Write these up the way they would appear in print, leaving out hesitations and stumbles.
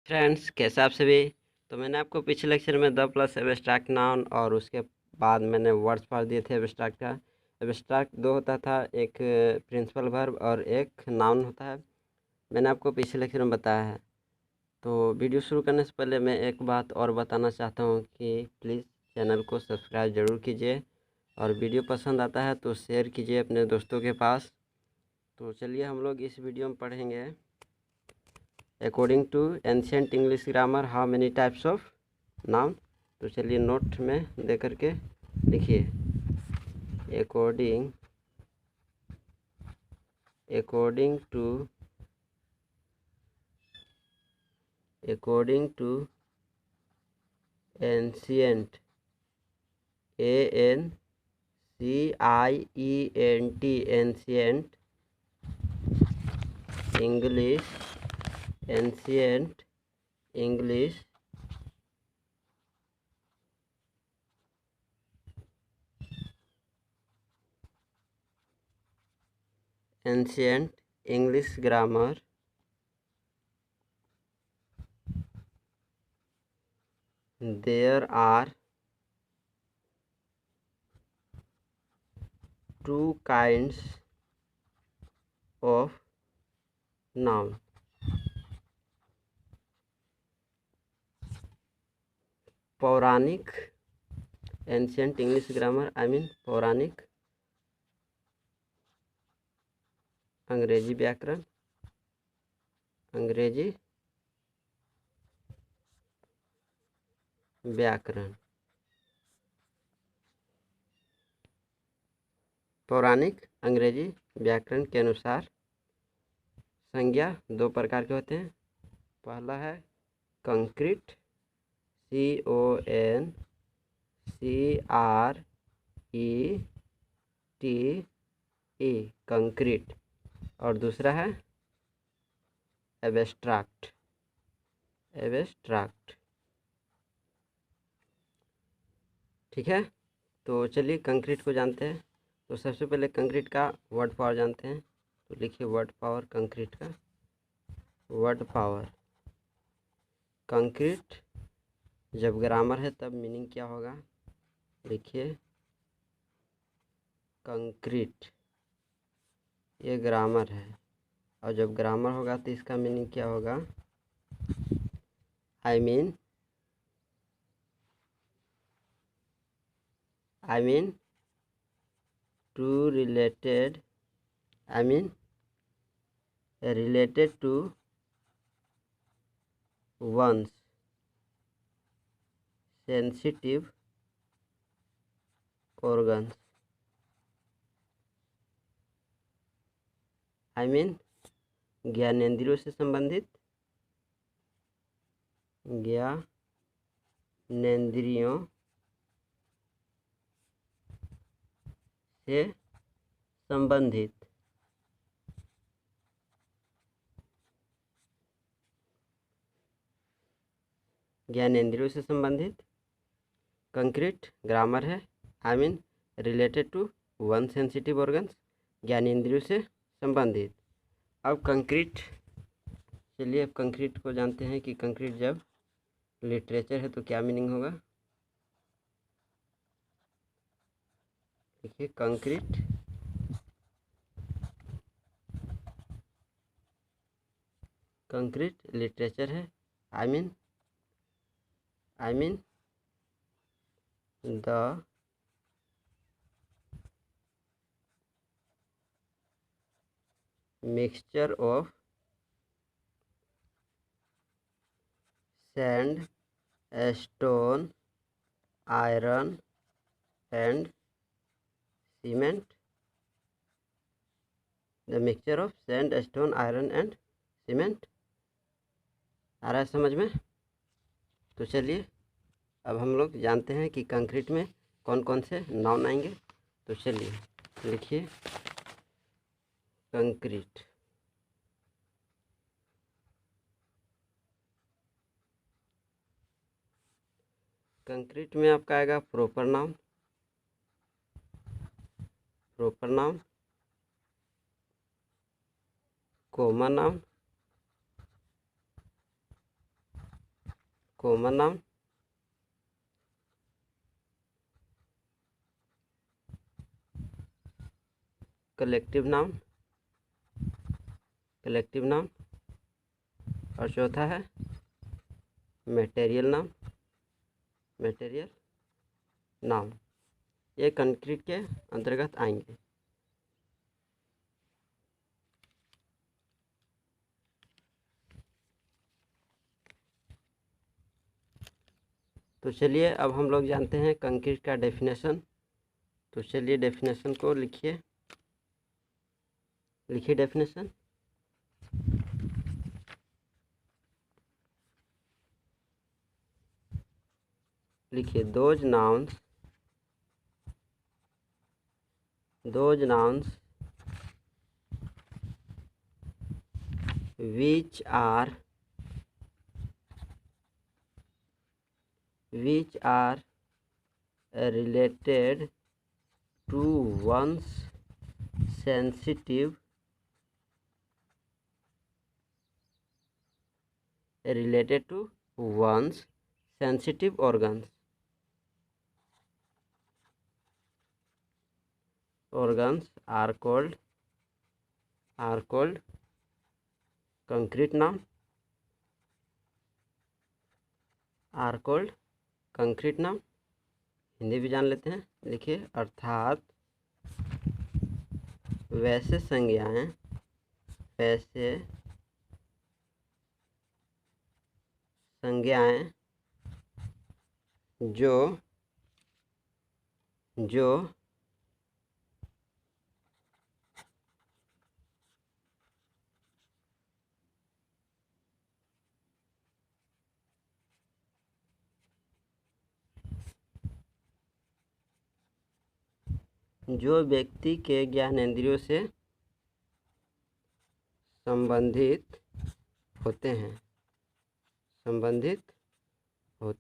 Friends, कैसे आप सभी। तो मैंने आपको पिछले लेक्चर में द प्लस एब्स्ट्रैक्ट नाउन और उसके बाद मैंने वर्ड्स पढ़ दिए थे एब्स्ट्रैक्ट का। एब्स्ट्रैक्ट दो होता था, एक प्रिंसिपल वर्ब और एक नाउन होता है। मैंने आपको पिछले लेक्चर में बताया है। तो वीडियो शुरू करने से पहले मैं एक बात और बताना चाहता हूँ कि प्लीज़ चैनल को सब्सक्राइब ज़रूर कीजिए और वीडियो पसंद आता है तो शेयर कीजिए अपने दोस्तों के पास। तो चलिए हम लोग इस वीडियो में पढ़ेंगे according to ancient English grammar how many types of noun. तो चलिए नोट में दे करके लिखिए according to ancient ANCIENT ancient English grammar there are two kinds of noun. पौराणिक एंशिएंट इंग्लिश ग्रामर पौराणिक अंग्रेजी व्याकरण पौराणिक अंग्रेजी व्याकरण के अनुसार संज्ञा दो प्रकार के होते हैं। पहला है कंक्रीट CONCRETE कंक्रीट, और दूसरा है एब्स्ट्रैक्ट। ठीक है, तो चलिए कंक्रीट को जानते हैं। तो सबसे पहले कंक्रीट का वर्ड पावर जानते हैं। तो लिखिए वर्ड पावर कंक्रीट का। वर्ड पावर कंक्रीट जब ग्रामर है तब मीनिंग क्या होगा, लिखिए कंक्रीट ये ग्रामर है, और जब ग्रामर होगा तो इसका मीनिंग क्या होगा, I mean to related to one's sensitive organs, ज्ञानेंद्रियों से संबंधित, ज्ञानेंद्रियों से संबंधित। ज्ञानेंद्रियों से संबंधित कंक्रीट ग्रामर है, related to one sensitive organs, ज्ञानेंद्रियों से संबंधित। अब कंक्रीट, चलिए अब कंक्रीट को जानते हैं कि कंक्रीट जब लिटरेचर है तो क्या मीनिंग होगा। देखिए कंक्रीट लिटरेचर है, I mean the mixture of sand, stone, iron and cement. The mixture of sand, stone, iron and cement. आ रहा है समझ में। तो चलिए अब हम लोग जानते हैं कि कंक्रीट में कौन कौन से नाउन आएंगे। तो चलिए लिखिए कंक्रीट। कंक्रीट में आपका आएगा proper noun, common noun, common noun, collective noun, collective noun, और चौथा है मटेरियल नाउन, मटेरियल नाउन। ये कंक्रीट के अंतर्गत आएंगे। तो चलिए अब हम लोग जानते हैं कंक्रीट का डेफिनेशन। तो चलिए डेफिनेशन को लिखिए, लिखिए डेफिनेशन। लिखिए those nouns which are related to one's sensitive organs are called concrete noun, are called concrete noun। Hindi भी जान लेते हैं। लिखिए अर्थात वैसे संज्ञाएं जो व्यक्ति के ज्ञानेंद्रियों से संबंधित होते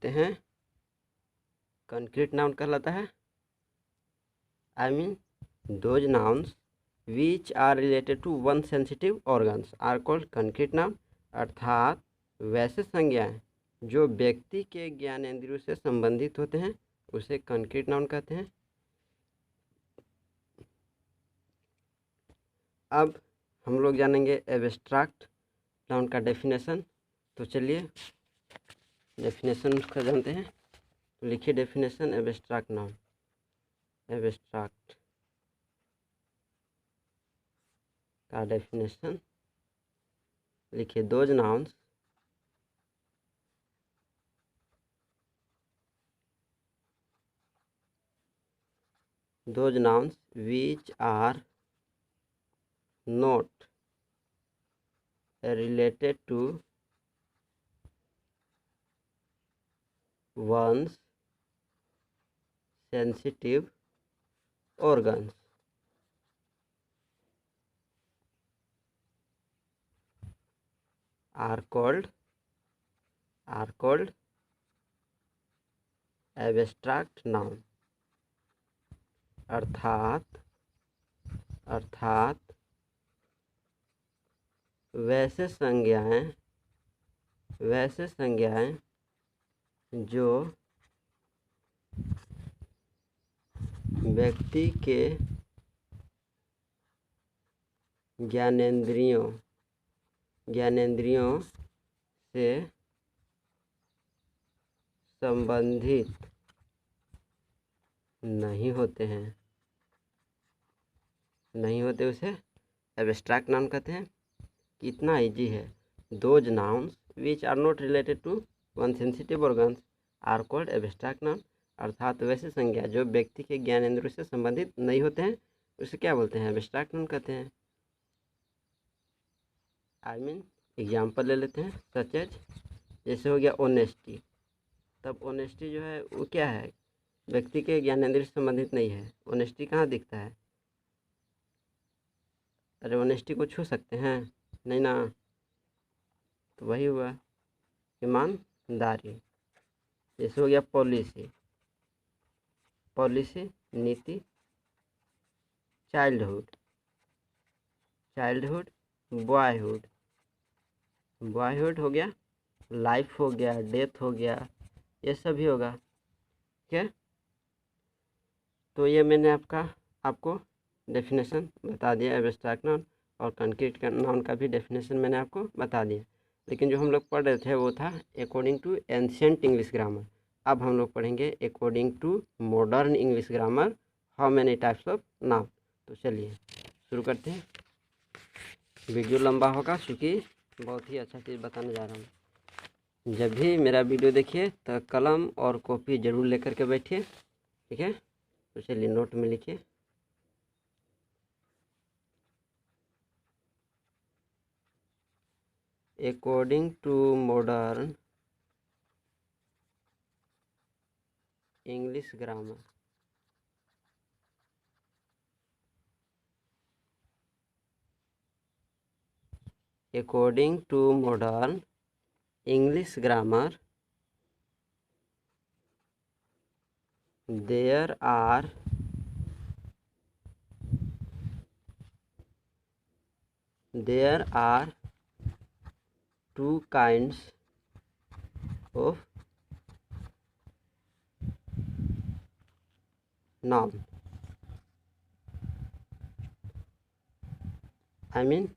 हैं, कंक्रीट नाउन कहलाता है। I mean those nouns which are related to one sensitive organs are called concrete noun। अर्थात वैसे संज्ञाएं जो व्यक्ति के ज्ञानेंद्रियों से संबंधित होते हैं उसे कंक्रीट नाउन कहते हैं। अब हम लोग जानेंगे एब्स्ट्रैक्ट नाउन का डेफिनेशन। तो चलिए डेफिनेशन उसका जानते हैं। तो लिखिए डेफिनेशन एब्स्ट्रैक्ट नाउन। एब्स्ट्रैक्ट का डेफिनेशन लिखिए those nouns which are not related to one's sensitive organs are called abstract noun। अर्थात वैसे संज्ञाएं जो व्यक्ति के ज्ञानेंद्रियों से संबंधित नहीं होते उसे एब्स्ट्रैक्ट नाउन कहते हैं। कितना इजी है। Those nouns which are not related to one sensitive organs are called abstract noun. अर्थात वैसे संज्ञा जो व्यक्ति के ज्ञानेंद्रियों से संबंधित नहीं होते हैं उसे क्या बोलते हैं? एब्स्ट्रैक्ट नाउन कहते हैं। एग्जाम्पल ले लेते हैं। सच एज जैसे हो गया ऑनेस्टी। तब ऑनेस्टी जो है वो क्या है? व्यक्ति के ज्ञानेंद्रिय से संबंधित नहीं है। ऑनेस्टी कहाँ दिखता है? अरे ऑनेस्टी को छू सकते हैं? नहीं ना। तो वही हुआ ईमानदारी। जैसे हो गया पॉलिसी नीति। चाइल्डहुड बॉयहुड हो गया लाइफ हो गया, डेथ हो गया, ये सब भी होगा। ठीक है, तो ये मैंने आपको डेफिनेशन बता दिया एब्स्ट्रैक्ट नाउन, और कंक्रीट नाउन का भी डेफिनेशन मैंने आपको बता दिया। लेकिन जो हम लोग पढ़ रहे थे वो था according to ancient English grammar. अब हम लोग पढ़ेंगे according to modern English grammar, how many types of noun. तो चलिए शुरू करते हैं। वीडियो लंबा होगा क्योंकि बहुत ही अच्छा चीज़ बताने जा रहा हूँ। जब भी मेरा वीडियो देखिए तो कलम और कॉपी ज़रूर लेकर के बैठिए, ठीक है। तो चलिए नोट में लिखिए। According to modern English grammar, according to modern English grammar, there are two kinds of noun. I mean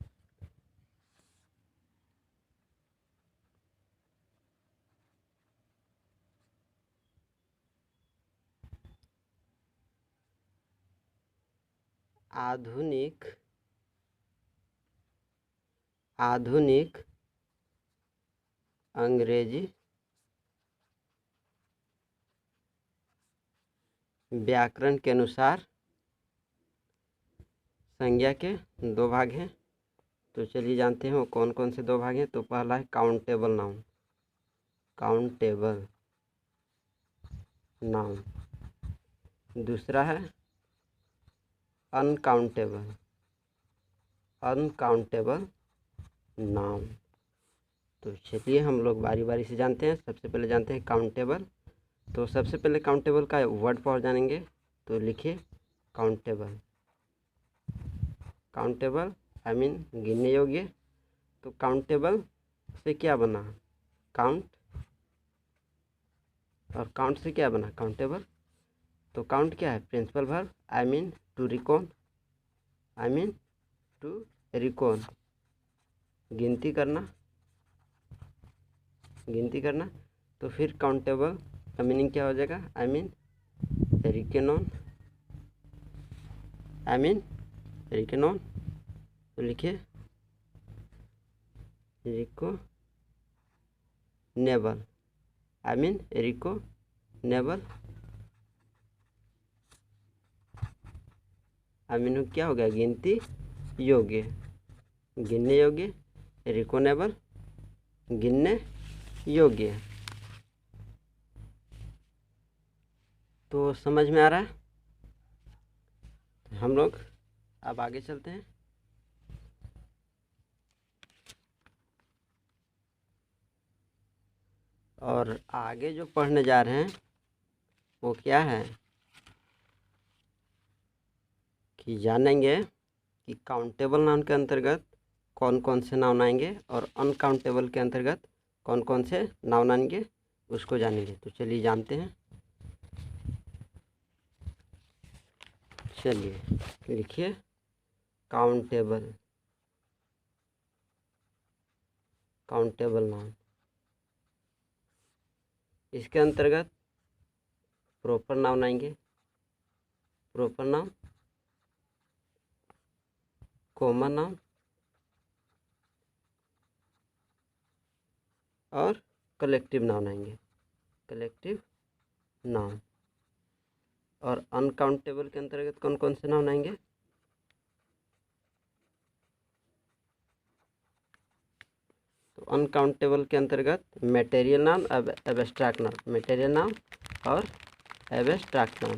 आधुनिक अंग्रेजी व्याकरण के अनुसार संज्ञा के दो भाग हैं। तो चलिए जानते हैं वो कौन कौन से दो भाग हैं। तो पहला है काउंटेबल नाउन, काउंटेबल नाउन। दूसरा है अनकाउंटेबल, अनकाउंटेबल नाउन। तो चलिए हम लोग बारी बारी से जानते हैं। सबसे पहले जानते हैं काउंटेबल। तो सबसे पहले काउंटेबल का वर्ड पावर जानेंगे। तो लिखिए काउंटेबल, काउंटेबल आई मीन गिनने योग्य। तो काउंटेबल से क्या बना, काउंट, और काउंट से क्या बना, काउंटेबल। तो काउंट क्या है, principal verb, I mean to reckon, I mean to reckon, गिनती करना, गिनती करना। तो फिर काउंटेबल का मीनिंग क्या हो जाएगा, I mean recon, I mean recon. तो लिखिए रिकॉनेबल, आई मीन रिकॉनेबल, आई मीन क्या हो गया, गिनती योग्य, गिनने योग्य, रिकॉनेबल गिनने योग्य। तो समझ में आ रहा है। हम लोग अब आगे चलते हैं। और आगे जो पढ़ने जा रहे हैं वो क्या है कि जानेंगे कि काउंटेबल नाउन के अंतर्गत कौन कौन से नाउन आएंगे और अनकाउंटेबल के अंतर्गत कौन कौन से नाउन आएंगे, उसको जानेंगे। तो चलिए जानते हैं। चलिए लिखिए काउंटेबल, काउंटेबल नाउन। इसके अंतर्गत प्रॉपर नाउन आएंगे, प्रॉपर नाउन, कॉमन नाउन और कलेक्टिव नाउन आएंगे, कलेक्टिव नाउन। और अनकाउंटेबल के अंतर्गत कौन कौन से नाउन आएंगे, तो अनकाउंटेबल के अंतर्गत material noun, abstract noun, material noun और एब्स्ट्रैक्ट नाउन।